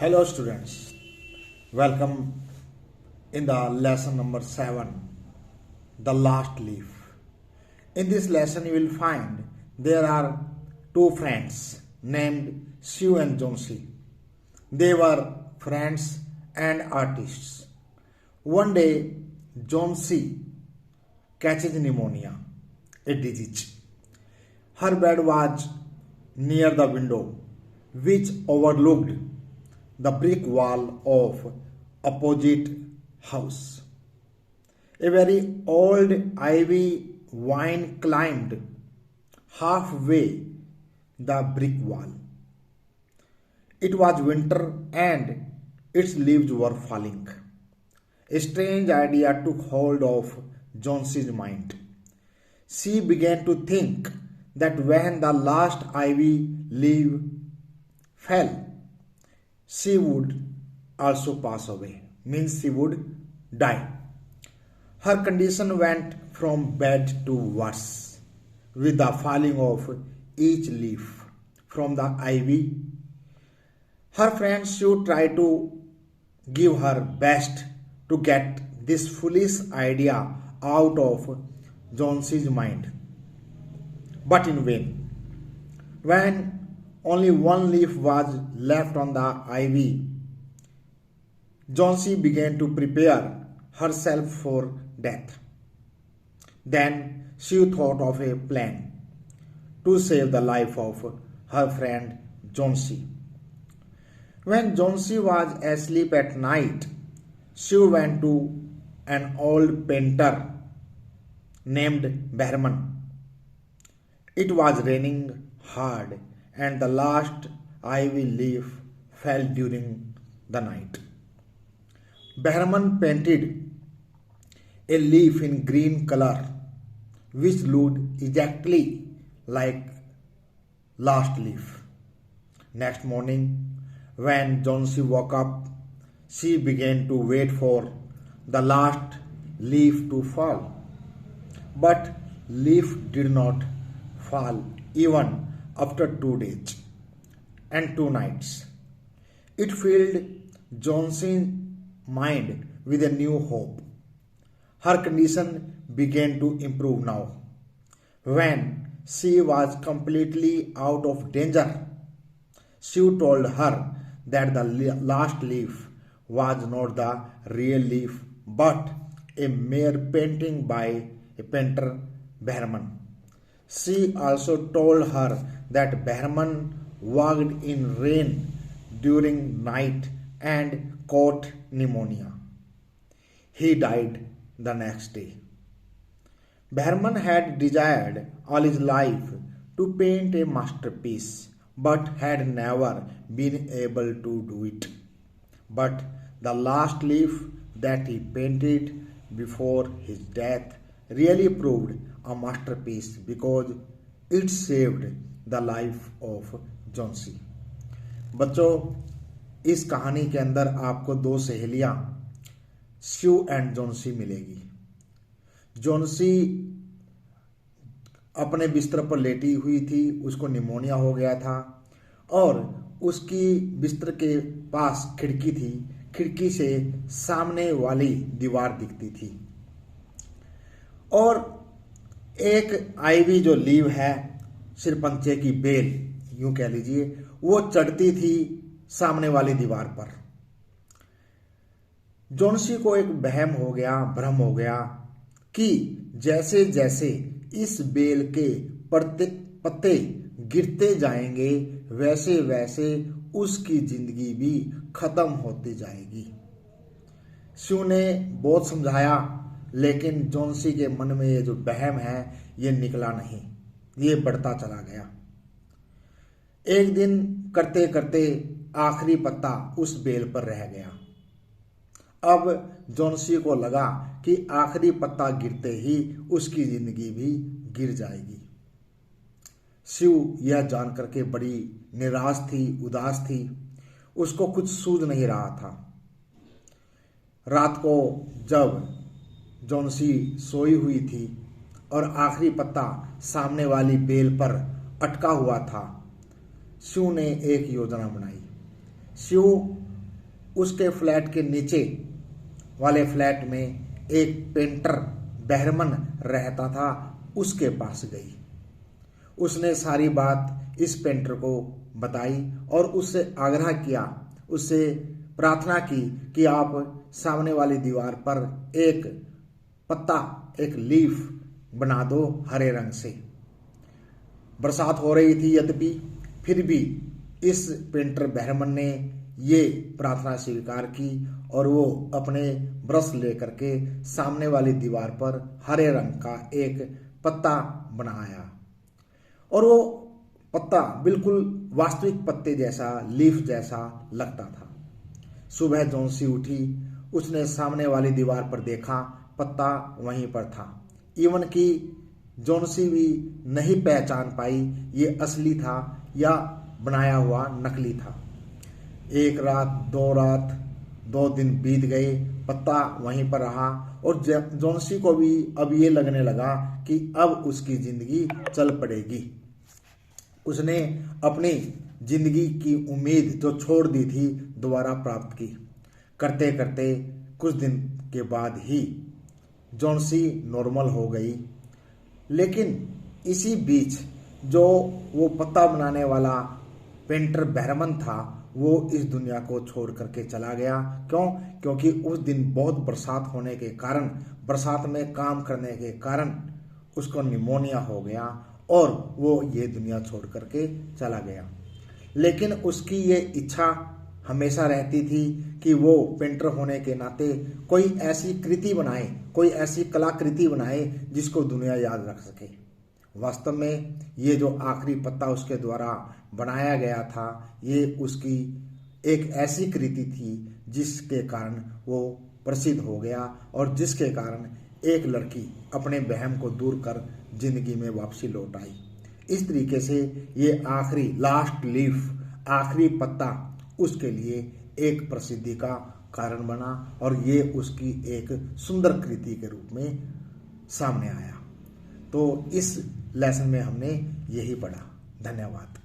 Hello students, welcome in the lesson number 7, the last leaf. In this lesson you will find there are two friends named Sue and Jonesy. They were friends and artists. One day Jonesy catches pneumonia, a disease. Her bed was near the window which overlooked the brick wall of opposite house. A very old ivy vine climbed halfway the brick wall. It was winter and its leaves were falling. A strange idea took hold of Jonesy's mind. She began to think that when the last ivy leaf fell, she would also pass away, means she would die. Her condition went from bad to worse with the falling of each leaf from the ivy. Her friends should try to give her best to get this foolish idea out of Jonesy's mind, but in vain. When only one leaf was left on the ivy, Jonesy began to prepare herself for death. Then she thought of a plan to save the life of her friend Jonesy. When Jonesy was asleep at night, she went to an old painter named Behrman. It was raining hard and the last ivy leaf fell during the night. Behrman painted a leaf in green color which looked exactly like last leaf. Next morning, when Jonesy woke up, she began to wait for the last leaf to fall. But leaf did not fall even after 2 days and 2 nights. It filled Jonesy's mind with a new hope. Her condition began to improve now. When she was completely out of danger, she told her that the last leaf was not the real leaf but a mere painting by a painter Behrman. She also told her that Behrman walked in rain during night and caught pneumonia. He died the next day. Behrman had desired all his life to paint a masterpiece but had never been able to do it. But the last leaf that he painted before his death really proved a masterpiece because it saved the life of जोन्सी। बच्चों, इस कहानी के अंदर आपको दो सहेलियां स्यू and जोन्सी मिलेगी। जोन्सी अपने बिस्तर पर लेटी हुई थी, उसको निमोनिया हो गया था और उसकी बिस्तर के पास खिड़की थी। खिड़की से सामने वाली दीवार दिखती थी और एक आईवी जो लीव है, सिरपंचे की बेल यूं कह लीजिए, वो चढ़ती थी सामने वाली दीवार पर। जोन्सी को एक वहम हो गया, भ्रम हो गया कि जैसे जैसे इस बेल के पत्ते गिरते जाएंगे वैसे वैसे उसकी जिंदगी भी खत्म होती जाएगी। स्यू ने बहुत समझाया, लेकिन जोन्सी के मन में ये जो वहम है ये निकला नहीं, ये बढ़ता चला गया। एक दिन करते करते आखिरी पत्ता उस बेल पर रह गया। अब जोन्सी को लगा कि आखिरी पत्ता गिरते ही उसकी जिंदगी भी गिर जाएगी। स्यू यह जानकर के बड़ी निराश थी, उदास थी, उसको कुछ सूझ नहीं रहा था। रात को जब जोन्सी सोई हुई थी और आखिरी पत्ता सामने वाली बेल पर अटका हुआ था, स्यू ने एक योजना बनाई। स्यू उसके फ्लैट के नीचे वाले फ्लैट में एक पेंटर बहरमन रहता था, उसके पास गई। उसने सारी बात इस पेंटर को बताई और उससे आग्रह किया, उससे प्रार्थना की कि आप सामने वाली दीवार पर एक पत्ता, एक लीफ बना दो हरे रंग से। बरसात हो रही थी, यद्यपि फिर भी इस पेंटर बहरमन ने ये प्रार्थना स्वीकार की और वो अपने ब्रश लेकर के सामने वाली दीवार पर हरे रंग का एक पत्ता बनाया और वो पत्ता बिल्कुल वास्तविक पत्ते जैसा, लीफ जैसा लगता था। सुबह जोंसी उठी, उसने सामने वाली दीवार पर देखा, पत्ता वहीं पर था। इवन कि जोंसी भी नहीं पहचान पाई ये असली था या बनाया हुआ नकली था। एक रात, 2 दिन बीत गए, पत्ता वहीं पर रहा और जोंसी को भी अब ये लगने लगा कि अब उसकी जिंदगी चल पड़ेगी। उसने अपनी जिंदगी की उम्मीद जो छोड़ दी थी दोबारा प्राप्त की। करते करते कुछ दिन के बाद ही जोंसी नॉर्मल हो गई। लेकिन इसी बीच जो वो पत्ता बनाने वाला पेंटर बहरमन था वो इस दुनिया को छोड़ करके चला गया। क्यों? क्योंकि उस दिन बहुत बरसात होने के कारण, बरसात में काम करने के कारण उसको निमोनिया हो गया और वो ये दुनिया छोड़ करके चला गया। लेकिन उसकी ये इच्छा हमेशा रहती थी कि वो पेंटर होने के नाते कोई ऐसी कृति बनाए, कोई ऐसी कलाकृति बनाए जिसको दुनिया याद रख सके। वास्तव में ये जो आखिरी पत्ता उसके द्वारा बनाया गया था, ये उसकी एक ऐसी कृति थी जिसके कारण वो प्रसिद्ध हो गया और जिसके कारण एक लड़की अपने वहम को दूर कर जिंदगी में वापसी लौट आई। इस तरीके से ये आखिरी, लास्ट लीफ, आखिरी पत्ता उसके लिए एक प्रसिद्धि का कारण बना और ये उसकी एक सुंदर कृति के रूप में सामने आया। तो इस लेसन में हमने यही पढ़ा। धन्यवाद।